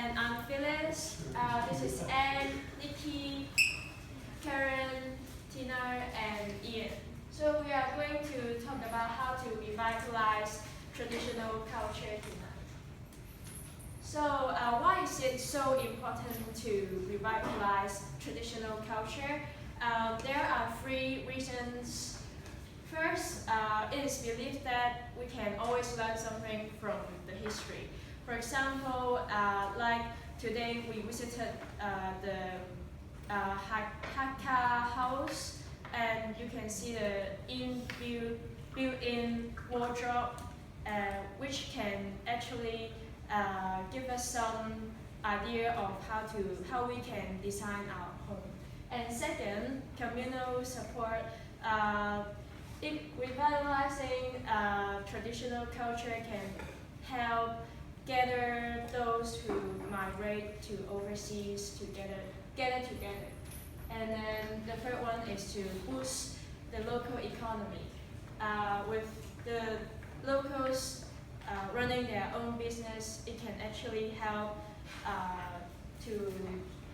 And I'm Phyllis. This is Anne, Nikki, Karen, Tina, and Ian. So we are going to talk about how to revitalize traditional culture tonight. So why is it so important to revitalize traditional culture? There are three reasons. First, it is believed that we can always learn something from the history. For example, like today we visited the Hakka house, and you can see the built-in wardrobe, which can actually give us some idea of how we can design our home. And second, communal support. Revitalizing traditional culture can help gather those who migrate to overseas gather together. And then the third one is to boost the local economy. With the locals running their own business, it can actually help to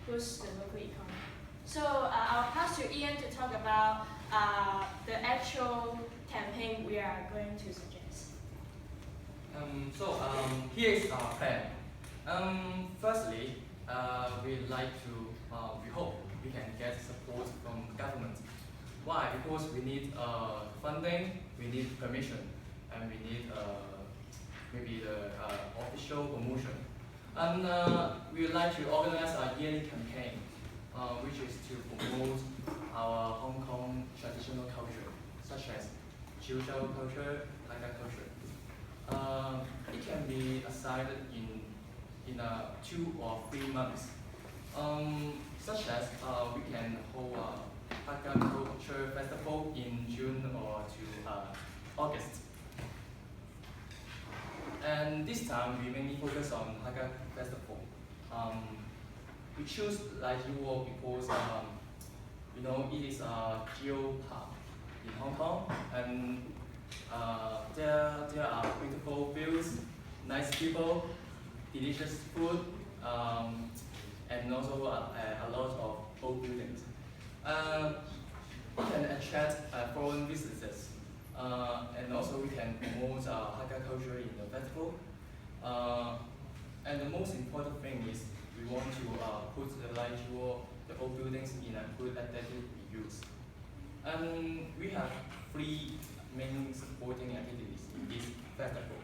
boost the local economy. So I'll pass to Ian to talk about the actual campaign we are going to suggest. Here is our plan. Firstly, we hope we can get support from government. Why? Because we need funding, we need permission, and we need maybe the official promotion. And we would like to organize a yearly campaign, which is to promote our Hong Kong traditional culture, such as Chiu-Chou culture, Hakka culture. It can be assigned in 2 or 3 months, such as we can hold a Hakka culture festival in June or to August. And this time we mainly focus on Hakka festival. We choose Lai Chi Wo because it is a geo park in Hong Kong, and there are beautiful views, nice people, delicious food, and also a lot of old buildings. It can attract foreign visitors, and also we can promote Hakka culture in the festival. And the most important thing is we want to put the Lai Chi Wo, the old buildings, in a good aesthetic use. And we have 3 main supporting activities in this festival,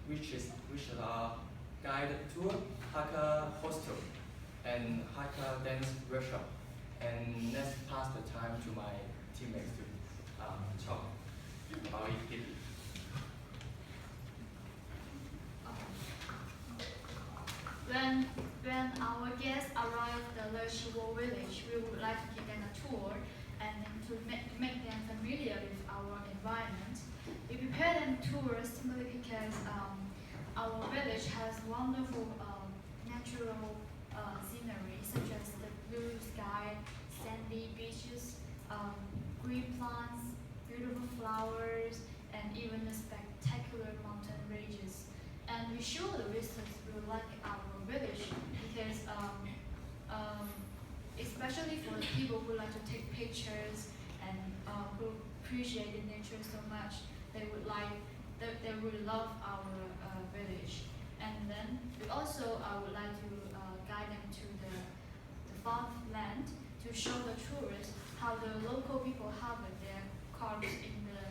which are guided tour, Hakka hostel, and Hakka dance workshop. And let's pass the time to my teammates to talk about it. When our guests arrive at the Lai Chi Wo village, we would like to give them a tour and to make them familiar with our environment. We prepare them tours simply because our village has wonderful natural scenery, such as the blue sky, sandy beaches, green plants, beautiful flowers, and even the spectacular mountain ranges. And we sure the visitors will like our village because especially for the people who like to take pictures and who appreciate the nature so much, they would love our village. And then we also would like to guide them to the farmland to show the tourists how the local people harvest their crops in the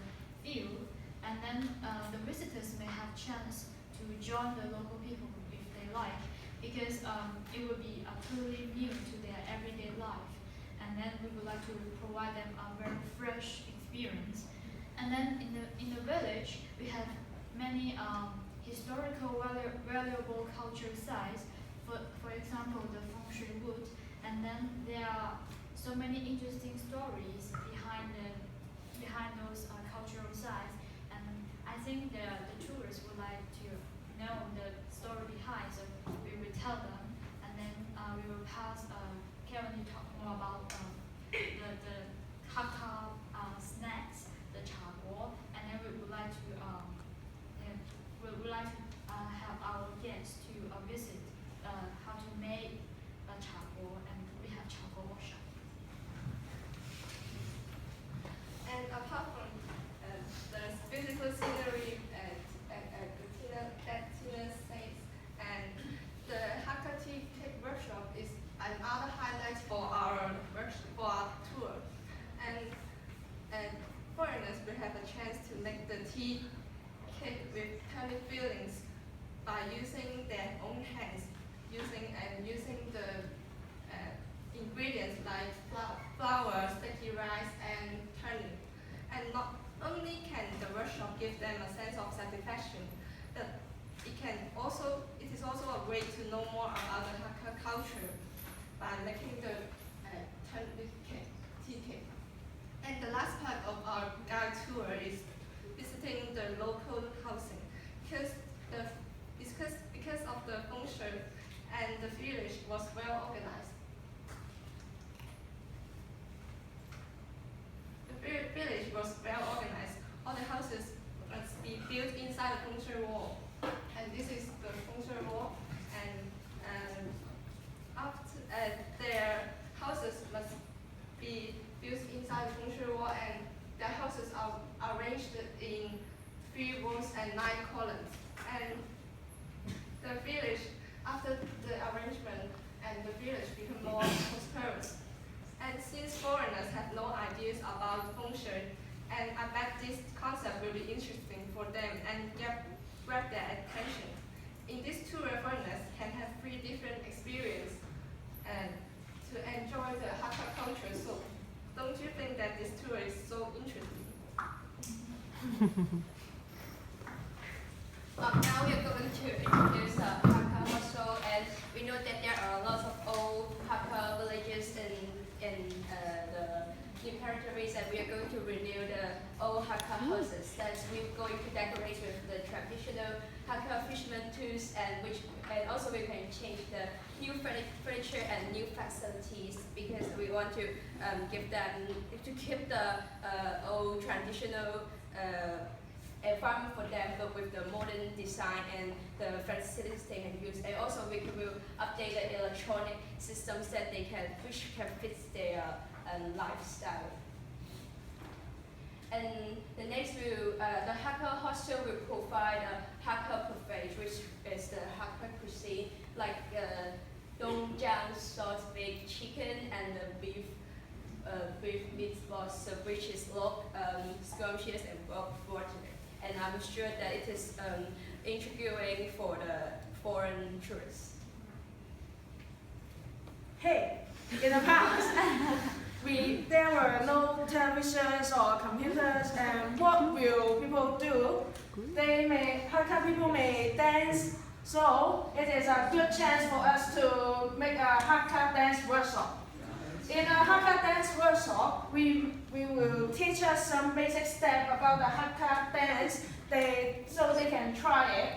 field. And then the visitors may have chance to join the local people if they like, because it would be totally new to their everyday life. And then we would like to provide them a very fresh experience. And then in the village, we have many historical valuable cultural sites. For example, the Feng Shui wood. And then there are so many interesting stories behind those cultural sites. And I think the tourists would like to know the story behind, so we will tell them, and then we will pass Karen to talk more about the Hakka snacks, the chaguo, and then we would like to have our guests to visit be cake with tiny fillings by using their own hands, using the ingredients like flour, sticky rice, and turnip. And not only can the workshop give them a sense of satisfaction, but it is also a way to know more about the Hakka culture by making the turnip cake, tea cake. And the last part of our guide tour is visiting the local housing, because of the feng shui and the village was well organized. The village was well organized. All the houses must be built inside the feng shui wall, and this is the feng shui wall. And their houses must be built inside the feng shui wall, and their houses are arranged in 3 rooms and 9 columns. And the village, after the arrangement, and the village become more prosperous. And since foreigners have no ideas about feng shui, and I bet this concept will be interesting for them and grab their attention. In this tour, foreigners can have 3 different experiences and to enjoy the Hakka culture. So, don't you think that this tour is so interesting? Now we are going to introduce the Hakka hostel, and we know that there are lots of old Hakka villages in the new territories, and we are going to renew the old Hakka houses. That's we're going to decorate with the traditional Hakka fisherman tools, and also we can change the new furniture and new facilities, because we want to keep the old traditional environment for them, but with the modern design and the facilities they can use. And also we will update the electronic systems that which can fit their lifestyle. And the next the Hakka hostel will provide a Hakka buffet, which is the Hakka cuisine, like doenjang sauce baked chicken and the beef meatballs, which is scrumptious and watery. And I'm sure that it is intriguing for the foreign tourists. Hey, in the past, there were no televisions or computers, and what will people do? Hakka people may dance, so it is a good chance for us to make a Hakka dance workshop. In a Hakka dance workshop, we will teach us some basic steps about the Hakka dance, so they can try it.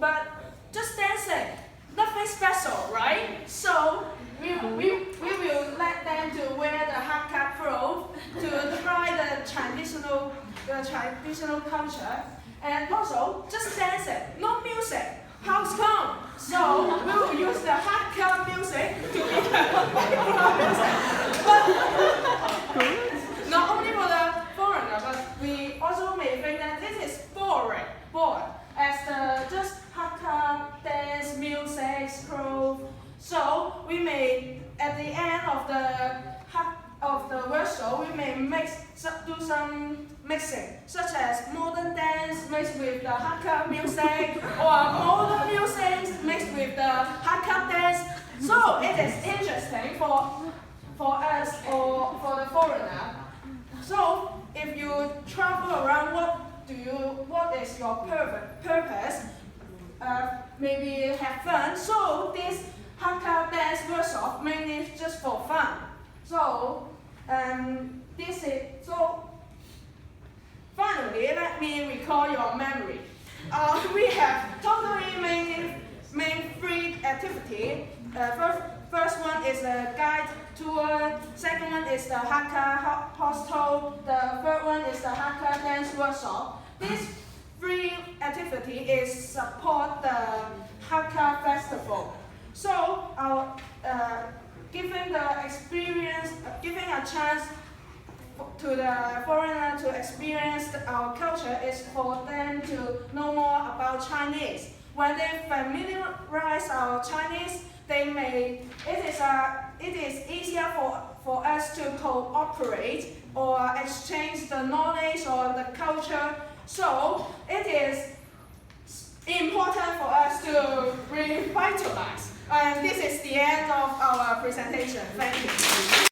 But just dancing, nothing special, right? So we will let them to wear the Hakka clothes to try the traditional culture, and also just dancing, no music. House come. So we will use the Hakka music to make background music. But not only for the foreigner, but we also may think that this is boring, as just Hakka dance, music, scroll. So we may, at the end of the workshop, we may do some mixing, such as modern dance mixed with the Hakka music, or modern music mixed with the Hakka dance. So it is interesting for us or for the foreigner. So if you travel around, what is your purpose? Maybe have fun. So this Hakka dance workshop mainly just for fun. So finally, let me recall your memory. We have totally main 3 activities. First one is the guide tour. Second one is the Hakka hostel. The third one is the Hakka dance workshop. This 3 activity is support the Hakka festival. So giving a chance to the foreigner to experience our culture is for them to know more about Chinese. When they familiarize our Chinese, it is easier for us to cooperate or exchange the knowledge or the culture So it is important for us to revitalize. And this is the end of our presentation. Thank you.